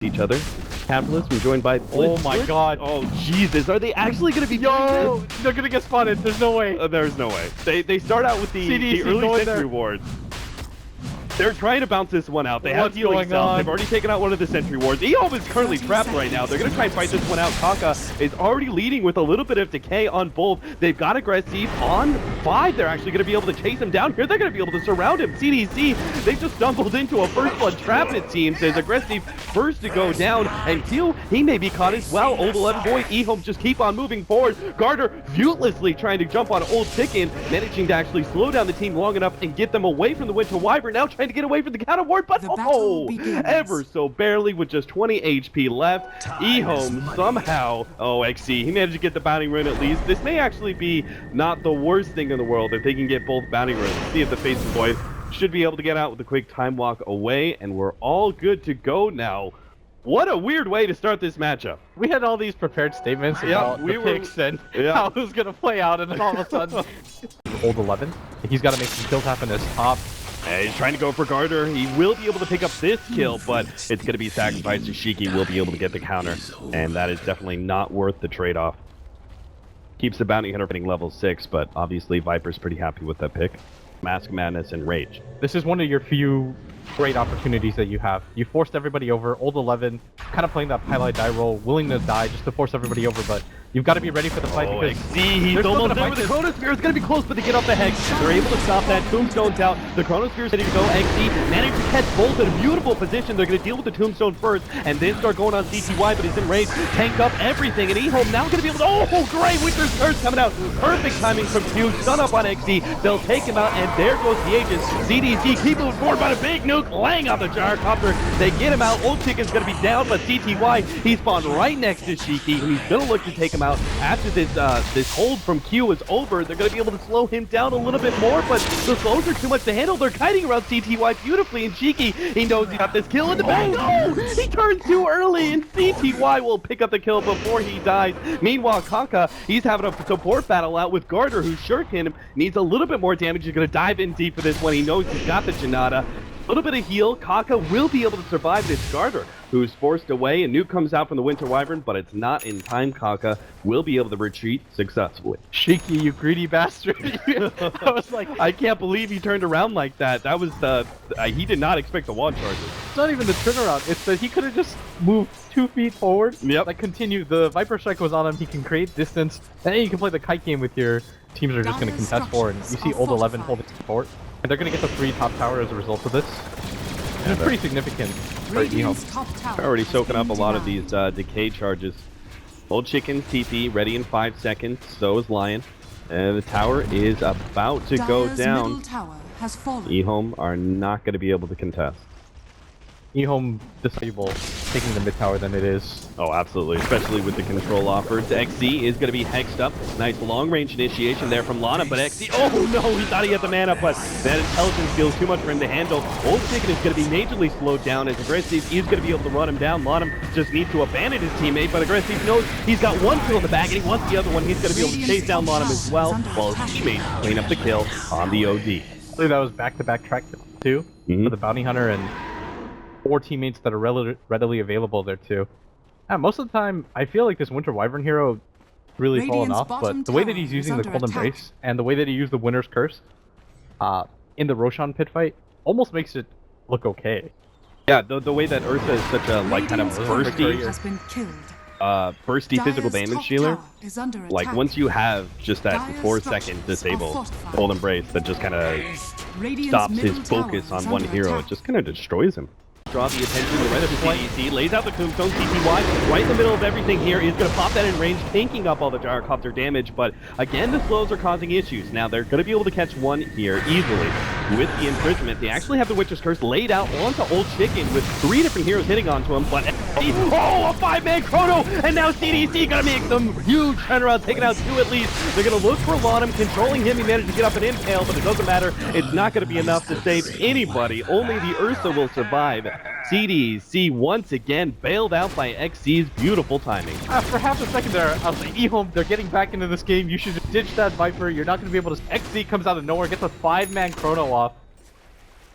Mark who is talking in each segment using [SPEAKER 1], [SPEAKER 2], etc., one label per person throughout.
[SPEAKER 1] each other. Capitalist, we're joined by Blitz.
[SPEAKER 2] Oh my god.
[SPEAKER 1] Oh Jesus, are they actually going to be
[SPEAKER 2] Yo, they're gonna get spotted. There's no way.
[SPEAKER 1] there's no way. They start out with the
[SPEAKER 2] CDEC
[SPEAKER 1] early sentry wards. They're trying to bounce this one out. They have healing cells. They've already taken out one of the sentry wards. EHOME is currently trapped right now. They're going to try and fight this one out. Kaka is already leading with a little bit of decay on both. They've got aggressive on 5. They're actually going to be able to chase him down here. They're going to be able to surround him. CDC, they've just stumbled into a first blood trap, it seems. There's aggressive first to go down. And Q, he may be caught as well. Old 11 boy, EHOME just keep on moving forward. Garter fruitlessly trying to jump on Old Chicken, managing to actually slow down the team long enough and get them away from the Winter Wyvern. Now trying to get away from the counter ward, but ever so barely with just 20 HP left. EHOME somehow, XC, he managed to get the bounty run at least. This may actually be not the worst thing in the world if they can get both bounty runs. See if the Faithful Boys should be able to get out with a quick time walk away, and we're all good to go now. What a weird way to start this matchup.
[SPEAKER 2] We had all these prepared statements about the picks and how it was gonna play out, and then all of a sudden, Old 11, he's got to make some kills happen as top.
[SPEAKER 1] He's trying to go for Garter. He will be able to pick up this kill, but it's going to be sacrificed to Shiki. Will be able to get the counter, and that is definitely not worth the trade-off. Keeps the bounty hunter hitting level 6, but obviously Viper's pretty happy with that pick. Mask Madness and Rage.
[SPEAKER 2] This is one of your few great opportunities that you have. You forced everybody over. Old 11, kind of playing that highlight die roll, willing to die just to force everybody over, but you've got to be ready for the fight because
[SPEAKER 1] he's almost there with the Chronosphere. It's going to be close, but they get off the Hex. They're able to stop that. Tombstone's out. The Chronosphere's ready to go. XC managed to catch both in a beautiful position. They're going to deal with the Tombstone first, and then start going on CTY, but he's in range. Tank up everything, and EHOME now going to be able to... Oh, great! Winter's Curse coming out. Perfect timing from Q. Stun up on XC. They'll take him out, and there goes the agents. CDC keep moving forward by a big nuke, laying out the gyrocopter. They get him out. Old Chicken's going to be down, but CTY, he spawned right next to Shiki, and he's going to look to take him out. After this this hold from Q is over, they're going to be able to slow him down a little bit more, but the slows are too much to handle. They're kiting around CTY beautifully, and Shiki, he knows he got this kill in the back. No! He turns too early, and CTY will pick up the kill before he dies. Meanwhile, Kaka, he's having a support battle out with Garter, who's shirking him, needs a little bit more damage. He's going to dive in deep for this one. He knows he's got the Janata. A little bit of heal. Kaka will be able to survive this. Garter, who's forced away. A nuke comes out from the Winter Wyvern, but it's not in time. Kaka will be able to retreat successfully.
[SPEAKER 2] Shiki, you greedy bastard.
[SPEAKER 1] I was like, I can't believe he turned around like that. That was the... he did not expect the wand charges.
[SPEAKER 2] It's not even the turnaround. It's that he could have just moved 2 feet forward.
[SPEAKER 1] Yep.
[SPEAKER 2] Like, continue. The Viper Strike was on him. He can create distance. And then you can play the kite game with your teams are just going to contest forward. And you see Old 11 holding support. And they're going to get the free top tower as a result of this. And it's pretty significant for EHOME.
[SPEAKER 1] They're already soaking up a lot of these decay charges. Old Chicken, TP, ready in 5 seconds. So is Lion. And the tower is about to go down. EHOME are not going to be able to contest.
[SPEAKER 2] EHOME disable taking the mid tower than it is.
[SPEAKER 1] Oh, absolutely, especially with the control offered. XC is going to be hexed up. Nice long-range initiation there from Lana, but XC, oh no, he thought he had the mana, but that intelligence feels too much for him to handle. Old Chicken is going to be majorly slowed down as Aggressive is going to be able to run him down. Lana just needs to abandon his teammate, but Aggressive knows he's got one kill in the bag, and he wants the other one. He's going to be able to chase down Lana as well, while his teammates clean up the kill on the OD.
[SPEAKER 2] I believe that was back-to-back track too, for the Bounty Hunter, and 4 teammates that are readily available there too. Most of the time, I feel like this Winter Wyvern hero really fallen off, but the way that he's using the Cold Embrace and the way that he used the Winter's Curse in the Roshan pit fight almost makes it look okay.
[SPEAKER 1] Yeah, the way that Ursa is such a kind of bursty physical damage dealer. Like once you have just that 4-second disable Cold Embrace that just kind of stops his focus on one hero, it just kind of destroys him. Draw the attention of the rest of the CDEC, lays out the Tombstone, CTY, right in the middle of everything here. He's going to pop that in range, tanking up all the gyrocopter damage, but again, the slows are causing issues. Now, they're going to be able to catch one here easily with the imprisonment. They actually have the Witcher's Curse laid out onto Old Chicken with 3 different heroes hitting onto him, but oh, a 5-man chrono, and now CDC going to make some huge turnaround, taking out 2 at least. They're going to look for Lonham, controlling him. He managed to get up an impale, but it doesn't matter. It's not going to be enough to save anybody. Only the Ursa will survive. CDEC once again bailed out by XC's beautiful timing.
[SPEAKER 2] For half a second there, I was like, EHOME, they're getting back into this game. You should just ditch that Viper. You're not going to be able to... XC comes out of nowhere, gets a 5-man chrono off.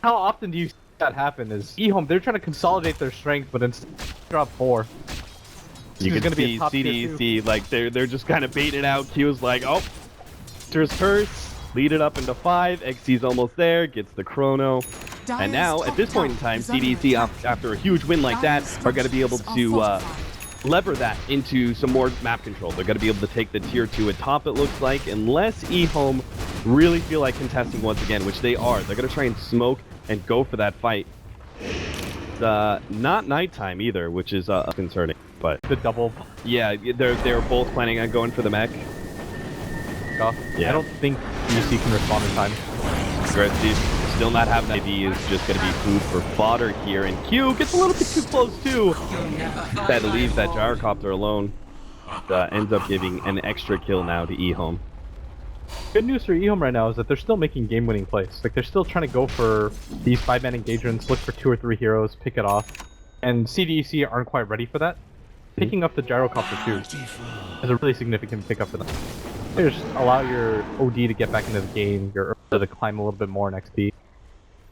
[SPEAKER 2] How often do you that happened is EHOME, they're trying to consolidate their strength, but instead drop 4.
[SPEAKER 1] You can see CDEC, like, they're just kind of baiting it out. Q's like, oh, there's Curse, lead it up into 5. XC's almost there, gets the chrono. And now, at this point in time, CDEC, after a huge win like that, are going to be able to lever that into some more map control. They're going to be able to take the tier 2 at top, it looks like, unless EHOME really feel like contesting once again, which they are. They're going to try and smoke and go for that fight. It's not nighttime either, which is concerning. But
[SPEAKER 2] the double.
[SPEAKER 1] Yeah, they're both planning on going for the mech.
[SPEAKER 2] Yeah. I don't think UC can respond in time.
[SPEAKER 1] Aggressive. Still not having that. Maybe is just going to be food for fodder here. And Q gets a little bit too close too. Had to leave that gyrocopter alone. Ends up giving an extra kill now to EHOME.
[SPEAKER 2] Good news for EHOME right now is that they're still making game-winning plays. Like, they're still trying to go for these 5-man engagements, look for 2 or 3 heroes, pick it off. And CDEC aren't quite ready for that. Picking up the gyrocopter too is a really significant pickup for them. They just allow your OD to get back into the game, your Ursa to climb a little bit more in XP.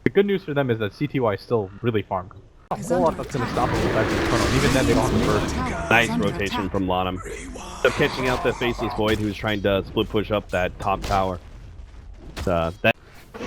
[SPEAKER 2] The good news for them is that CTY is still really farmed. A whole lot that's going to stop them with that Chrono. Even then, they don't have the first.
[SPEAKER 1] Nice rotation from Lanham. So catching out the Faceless Void, who's trying to split push up that top tower. That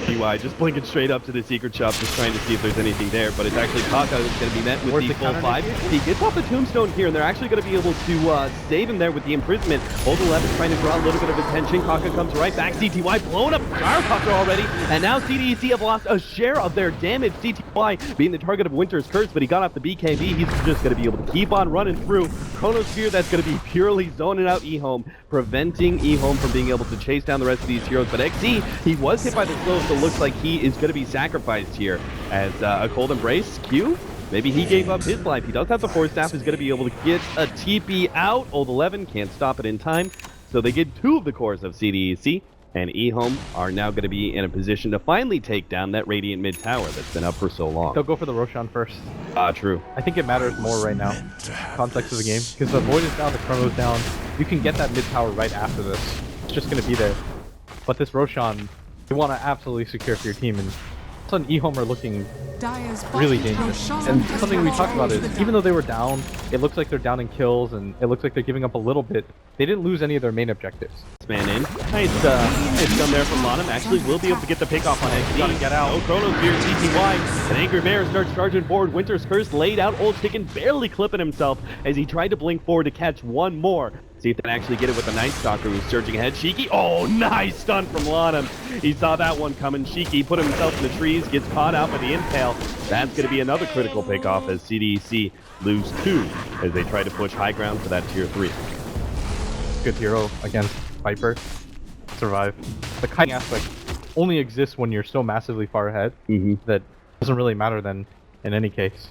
[SPEAKER 1] UI just blinking straight up to the secret shop, just trying to see if there's anything there, but it's actually Kaka who's going to be met with the full 5. He gets off the tombstone here, and they're actually going to be able to save him there with the imprisonment. Old 11 trying to draw a little bit of attention. Kaka comes right back. CTY blowing up the gyrocopter already, and now CDEC have lost a share of their damage. CTY being the target of Winter's Curse, but he got off the BKB. He's just going to be able to keep on running through. Chronosphere, that's going to be purely zoning out EHOME, preventing EHOME from being able to chase down the rest of these heroes. But XC, he was hit by the slow, so it looks like he is going to be sacrificed here as a cold embrace. Q, maybe he gave up his life. He does have the Force Staff, is going to be able to get a TP out. Old 11 can't stop it in time, so they get 2 of the cores of CDEC, and EHOME are now going to be in a position to finally take down that Radiant mid tower that's been up for so long.
[SPEAKER 2] They'll go for the Roshan first.
[SPEAKER 1] True.
[SPEAKER 2] I think it matters more right now, context of the game, because the Void is down, the Chrono's down. You can get that mid tower right after this. It's just going to be there. But this Roshan, you want to absolutely secure for your team, and all of a sudden EHOME are looking really dangerous. And something we talked about is, even though they were down, it looks like they're down in kills, and it looks like they're giving up a little bit. They didn't lose any of their main objectives.
[SPEAKER 1] Man in. Nice done there from Lanham. Actually will be able to get the pick off on XD.
[SPEAKER 2] Gotta get out.
[SPEAKER 1] No Chronos here, CTY. An Angry Bear starts charging forward. Winter's Curse laid out. Old Chicken barely clipping himself as he tried to blink forward to catch one more. See if they can actually get it with the Night Stalker who's surging ahead. Shiki, oh, nice stun from Lanham. He saw that one coming. Shiki put himself in the trees, gets caught out by the Impale. That's going to be another critical pickoff as CDEC lose 2 as they try to push high ground for that tier 3.
[SPEAKER 2] Good hero against Viper. Survive. The kiting aspect only exists when you're so massively far ahead that doesn't really matter then in any case.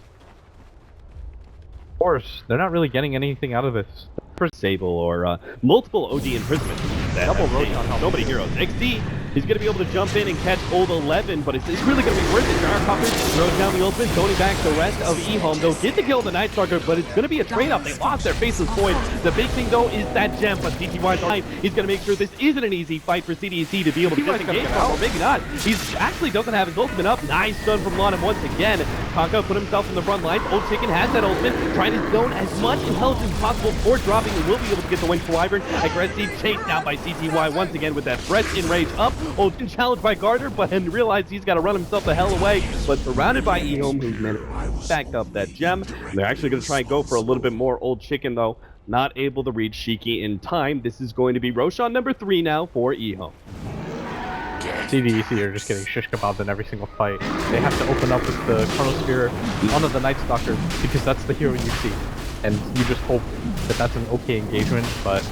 [SPEAKER 2] Of course, they're not really getting anything out of this.
[SPEAKER 1] Sable or multiple OD imprisonment.
[SPEAKER 2] Double Roshan.
[SPEAKER 1] So many heroes. XD, he's going to be able to jump in and catch Old 11, but it's really going to be worth it. Gyrocopter throws down the ultimate, going back the rest of EHOME. They'll get the kill of the Night Stalker, but it's going to be a trade-off. They lost their Faceless Void. The big thing, though, is that gem, but CTY's alive. He's going to make sure this isn't an easy fight for CDEC to be able to disengage from, or maybe not. He's actually doesn't have his ultimate up. Nice stun from Lanham once again. Kaka put himself in the front line. Old Chicken has that ultimate, trying to zone as much intelligence as possible before dropping. He will be able to get the win for Wyvern. Aggressive chase down by CTY once again with that fresh enrage up. Old challenged by Garter, but then realized he's got to run himself the hell away. But surrounded by EHOME, who's managed backed up that gem. They're actually going to try and go for a little bit more. Old Chicken, though, not able to reach Shiki in time. This is going to be Roshan number 3 now for EHOME.
[SPEAKER 2] CDEC are just getting shish kebabbed in every single fight. They have to open up with the Chronosphere onto the Night Stalker because that's the hero you see. And you just hope that that's an okay engagement, but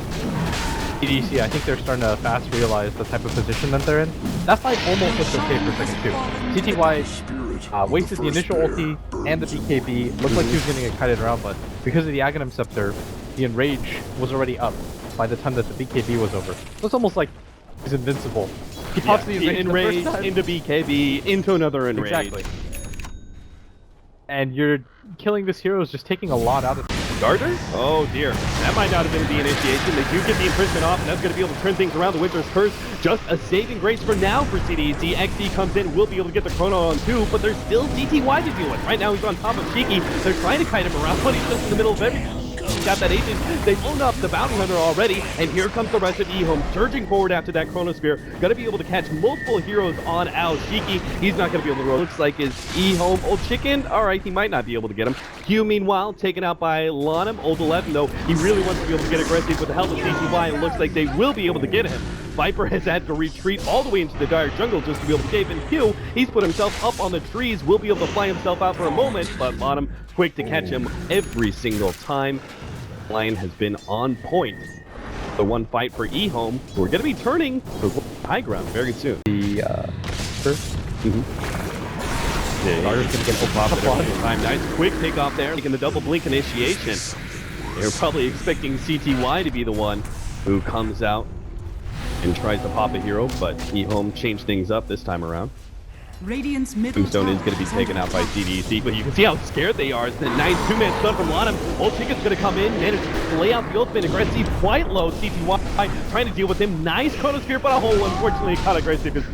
[SPEAKER 2] CDEC, I think they're starting to fast realize the type of position that they're in. That fight almost looked okay for second 2. CTY wasted the initial ulti and the BKB. Looked like he was going to get kited around, but because of the Aghanim Scepter, the Enrage was already up by the time that the BKB was over. So it's almost like he's invincible. He pops the Enrage
[SPEAKER 1] into BKB, into another Enrage.
[SPEAKER 2] Exactly. And you're killing this hero is just taking a lot out of it.
[SPEAKER 1] Starter? Oh dear, that might not have been the initiation. They do get the imprisonment off, and that's going to be able to turn things around. The Winter's Curse, just a saving grace for now for CDEC. XD comes in, will be able to get the Chrono on too, but there's still DTY to deal with. Right now he's on top of Cheeky. They're trying to kite him around, but he's just in the middle of everything. Got that agent. They've blown up the Bounty Hunter already, and here comes the rest of EHOME surging forward after that Chronosphere. Gonna be able to catch multiple heroes on Al Shiki. He's not gonna be able to roll. Looks like his EHOME Old Chicken. Alright, he might not be able to get him. Q, meanwhile, taken out by Lanham. Old 11, though, he really wants to be able to get aggressive with the help of CTY, and looks like they will be able to get him. Viper has had to retreat all the way into the dire jungle just to be able to escape, and Q, he's put himself up on the trees, will be able to fly himself out for a moment, but Lanham quick to catch him every single time. Line has been on point. The one fight for EHOME, we're going to be turning to high ground very soon. The first. Yeah, Arter's going to get off every time. Nice quick takeoff there, making the double blink initiation. They're probably expecting CTY to be the one who comes out and tries to pop a hero, but EHOME changed things up this time around. Tombstone is going to be taken out by CDEC, but you can see how scared they are. It's the nice two-man stun from Lanham. Old Chicken's going to come in, manage to lay out the ultimate. Aggressive, quite low. CTY trying to deal with him. Nice Chronosphere, but a hole. Unfortunately, caught aggressive is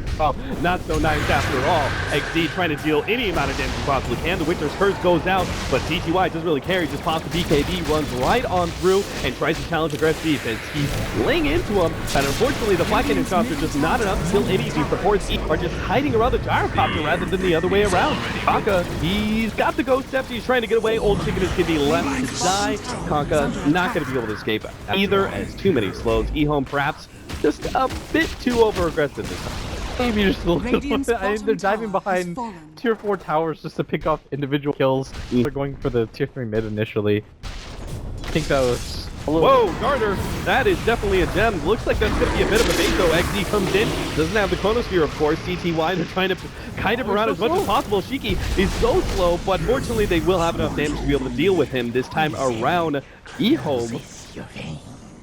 [SPEAKER 1] not so nice after all. XD trying to deal any amount of damage he possibly can. The Winter's Curse goes out, but CTY doesn't really care. He just pops the BKB, runs right on through, and tries to challenge aggressive as he's laying into him. And unfortunately, the flat cannon shots are just not enough to kill any of these supports. Are just hiding around the gyrocopter rather than the other way around. Kanka, he's got the ghost steps. He's trying to get away. Old Chicken is going to be left to die. Kanka not going to be able to escape either, as too many slows. EHOME perhaps just a bit too over-aggressive this time.
[SPEAKER 2] Maybe just a little bit. They're diving behind tier 4 towers just to pick off individual kills. They're going for the tier 3 mid initially. I think that was...
[SPEAKER 1] Whoa, Garter, that is definitely a gem. Looks like that's going to be a bit of a bait, though. XD comes in, doesn't have the Chronosphere, of course. CTY, they're trying to kite him around as much as possible. Shiki is so slow, but fortunately they will have enough damage to be able to deal with him this time around. EHOME,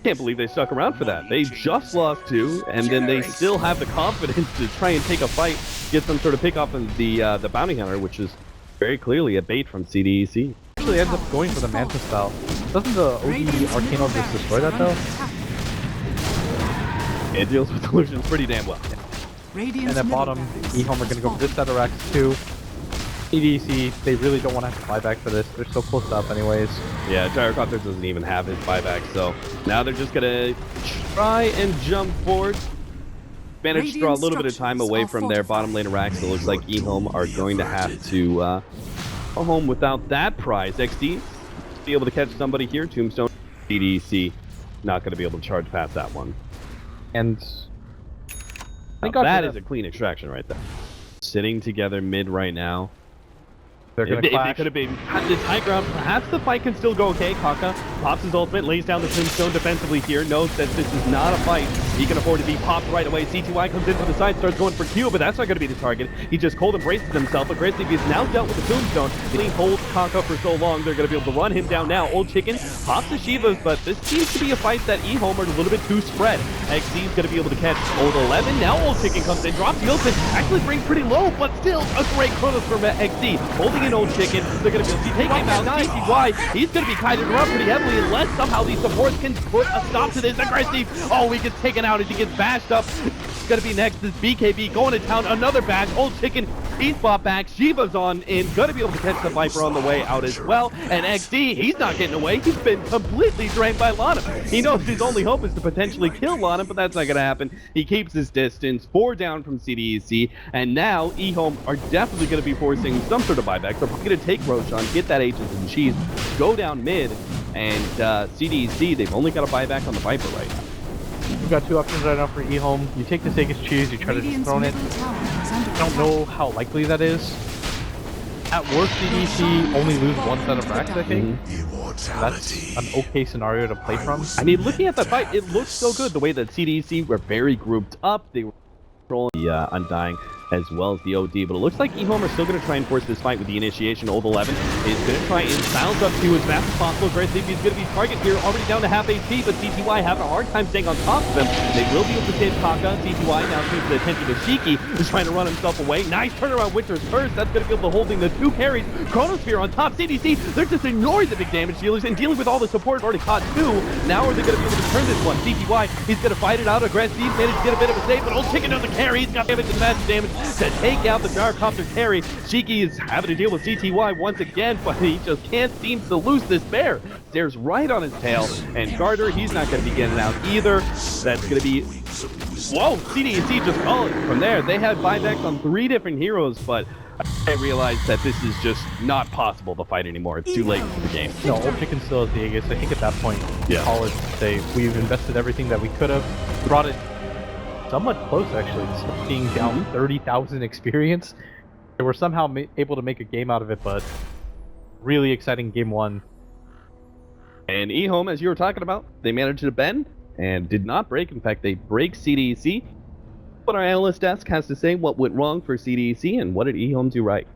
[SPEAKER 1] can't believe they stuck around for that. They just lost 2, and then they still have the confidence to try and take a fight, get some sort of pick off of the Bounty Hunter, which is very clearly a bait from CDEC.
[SPEAKER 2] Actually ends up going for the Manta style. Doesn't the OG Arcano just destroy that though?
[SPEAKER 1] It deals with illusions pretty damn well.
[SPEAKER 2] And at bottom, EHOME are going to go for this set of racks too. CDEC, they really don't want to have to buy back for this. They're so close up anyways.
[SPEAKER 1] Yeah, Gyrocopter doesn't even have his buyback, so now they're just going to try and jump forward. Managed to draw a little bit of time away from their bottom lane of racks. So it looks like EHOME are going to have to go home without that prize. XD be able to catch somebody here. Tombstone, CDEC not going to be able to charge past that one.
[SPEAKER 2] And
[SPEAKER 1] that is a clean extraction right there. Sitting together mid right now.
[SPEAKER 2] They're going to clash.
[SPEAKER 1] They could have been at this high ground. Perhaps the fight can still go okay. Kanka pops his ultimate, lays down the Tombstone defensively here, knows that this is not a fight he can afford to be popped right away. CTY comes in from the side, starts going for Q, but that's not going to be the target. He just cold embraces himself. Aggressive is now dealt with the Tombstone. He holds Kanka for so long, they're going to be able to run him down now. Old Chicken pops the Shivas, but this seems to be a fight that EHOME are a little bit too spread. XD is going to be able to catch Old 11. Now Old Chicken comes in, drops the ultimate, actually brings pretty low, but still a great Chronos from XD. Holding in Old Chicken. They're going to be taking him out. CTY, he's going to be kited around pretty heavily unless somehow these supports can put a stop to this. Aggressive. Oh, he gets taken out as he gets bashed up. It's going to be next is BKB going to town. Another bash. Old Chicken, he's bought back. Shiva's on in. Going to be able to catch the Viper on the way out as well. And XD, he's not getting away. He's been completely drained by Lanham. He knows his only hope is to potentially kill Lanham, but that's not going to happen. He keeps his distance. 4 down from CDEC. And now EHOME are definitely going to be forcing some sort of buyback. They're probably going to take Roshan, get that Agents and Cheese, go down mid, and CDEC, they've only got a buyback on the Viper right now.
[SPEAKER 2] You've got 2 options right now for EHOME. You take the Sagas Cheese, you try to dethrone it. I don't know how likely that is. At worst, CDEC only lose 1 set of racks, I think. That's an okay scenario to play from.
[SPEAKER 1] I mean, looking at the fight, it looks so good. The way that CDEC were very grouped up, they were controlling the Undying. as well as the OD. But it looks like EHOME are still going to try and force this fight with the initiation. Old 11 is going to try and bounce up to as fast as possible. Great CP is going to be target here, already down to half HP, but CTY having a hard time staying on top of him. They will be able to save Kaka. CTY now turns the attention to Shiki, who's trying to run himself away. Nice turnaround Winter's first. That's going to be able to holding the 2 carries. Chronosphere on top. CDC, they're just ignoring the big damage dealers and dealing with all the support. Already caught 2. Now are they going to be able to turn this one? CTY, he's going to fight it out. Aggressive, managed to get a bit of a save, but Old Chicken doesn't carry. He's got damage and massive damage to take out the gyrocopter carry. Shiki is having to deal with CTY once again, but he just can't seem to lose this bear. Stares right on his tail, and Garter, he's not going to be getting out either. That's going to be... Whoa! CDEC just calling from there. They had buybacks on 3 different heroes, but I realized that this is just not possible to fight anymore. It's too late for the game.
[SPEAKER 2] No, Old Chicken still is the Aegis. I think at that point, call it, say, we've invested everything that we could have, brought it somewhat close, actually, despite being down 30,000 experience. They were somehow able to make a game out of it, but really exciting game 1.
[SPEAKER 1] And EHOME, as you were talking about, they managed to bend and did not break. In fact, they break CDEC. What our analyst desk has to say, what went wrong for CDEC and what did EHOME do right?